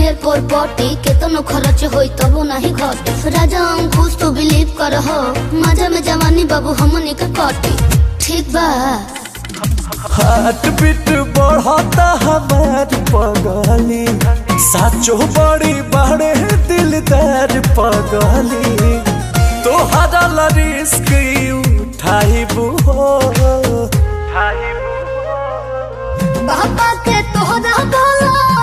ढेर पर पटी केतनो खर्च होई तबो नहीं घटे। राजा अंकुश तो बिलीव कर हो मजा में जवानी बाबू हमनी के कटी। ठीक बा हार्ट बीट बढ़ता हमार पगली, साचो बड़ी बड़े दिलदार पगली। तोहरा रिस्क उठाइबू हो बाबा के तोहरा बोला